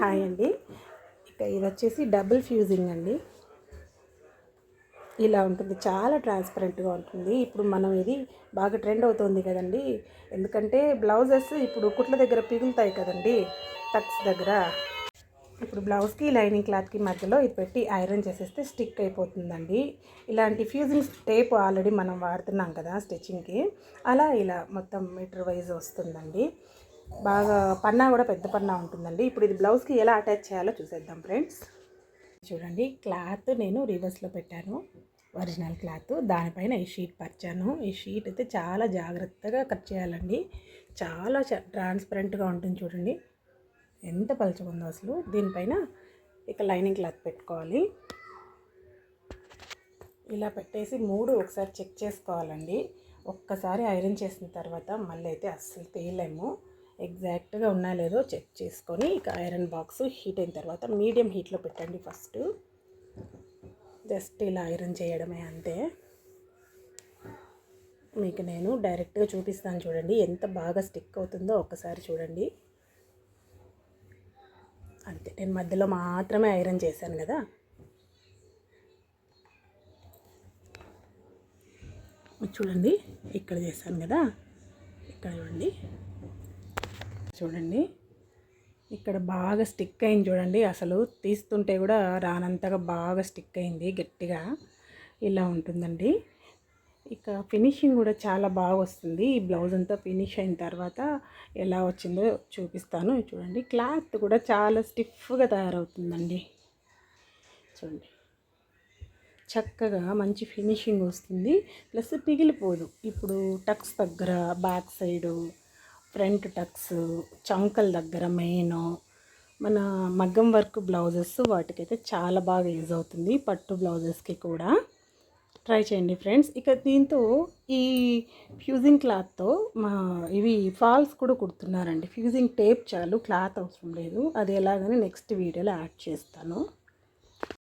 Hi అండి. ఇక ఇది వచ్చేసి డబుల్ ఫ్యూజింగ్ అండి. ఇలా ఉంటుంది, చాలా ట్రాన్స్పరెంట్గా ఉంటుంది. ఇప్పుడు మనం ఇది బాగా ట్రెండ్ అవుతుంది కదండి, ఎందుకంటే బ్లౌజెస్ ఇప్పుడు కుట్ల దగ్గర పిగులుతాయి కదండి, టక్స్ దగ్గర. ఇప్పుడు బ్లౌజ్కి లైనింగ్ క్లాత్కి మధ్యలో ఇది పెట్టి ఐరన్ చేసేస్తే స్టిక్ అయిపోతుందండి. ఇలాంటి ఫ్యూజింగ్ టేప్ ఆల్రెడీ మనం వాడుతున్నాం కదా స్టిచ్చింగ్కి, అలా ఇలా మొత్తం మీటర్ వైజ్ వస్తుందండి. బాగా పన్నా కూడా పెద్ద పన్నా ఉంటుందండి. ఇప్పుడు ఇది బ్లౌజ్కి ఎలా అటాచ్ చేయాలో చూసేద్దాం ఫ్రెండ్స్. చూడండి, క్లాత్ నేను రివర్స్లో పెట్టాను, ఒరిజినల్ క్లాత్. దానిపైన ఈ షీట్ పరిచాను. ఈ షీట్ అయితే చాలా జాగ్రత్తగా కట్ చేయాలండి. చాలా ట్రాన్స్పరెంట్గా ఉంటుంది. చూడండి ఎంత పలుచగా ఉందో అసలు. దీనిపైన ఇక లైనింగ్ క్లాత్ పెట్టుకోవాలి. ఇలా పెట్టేసి మూడు ఒకసారి చెక్ చేసుకోవాలండి. ఒక్కసారి ఐరన్ చేసిన తర్వాత మళ్ళీ అయితే అస్సలు తేలేము. ఎగ్జాక్ట్గా ఉన్నా లేదో చెక్ చేసుకొని ఇక ఐరన్ బాక్స్ హీట్ అయిన తర్వాత మీడియం హీట్లో పెట్టండి. ఫస్ట్ జస్ట్ ఇలా ఐరన్ చేయడమే, అంతే. మీకు నేను డైరెక్ట్గా చూపిస్తాను చూడండి, ఎంత బాగా స్టిక్ అవుతుందో ఒక్కసారి చూడండి. అంతే, నేను మధ్యలో మాత్రమే ఐరన్ చేశాను కదా. చూడండి, ఇక్కడ చేశాను కదా, ఇక్కడ చూడండి ఇక్కడ బాగా స్టిక్ అయింది చూడండి. అసలు తీస్తుంటే కూడా రానంతగా బాగా స్టిక్ అయింది గట్టిగా. ఇలా ఉంటుందండి. ఇక ఫినిషింగ్ కూడా చాలా బాగా వస్తుంది. ఈ బ్లౌజ్ అంతా ఫినిష్ అయిన తర్వాత ఎలా వచ్చిందో చూపిస్తాను. చూడండి, క్లాత్ కూడా చాలా స్టిఫ్గా తయారవుతుందండి. చూడండి, చక్కగా మంచి ఫినిషింగ్ వస్తుంది, ప్లస్ పిగిలిపోదు. ఇప్పుడు టక్స్ దగ్గర, బ్యాక్ సైడు, ఫ్రంట్ టక్స్, చంకల దగ్గర, మెయిన్ మన మగ్గం వర్క్ బ్లౌజెస్ వాటికైతే చాలా బాగా యూజ్ అవుతుంది. పట్టు బ్లౌజెస్కి కూడా ట్రై చేయండి ఫ్రెండ్స్. ఇక దీంతో ఈ ఫ్యూజింగ్ క్లాత్తో ఇవి ఫాల్స్ కూడా కుడుతున్నారండి. ఫ్యూజింగ్ టేప్ చాలు, క్లాత్ అవసరం లేదు. అది ఎలాగని నెక్స్ట్ వీడియోలో యాడ్ చేస్తాను.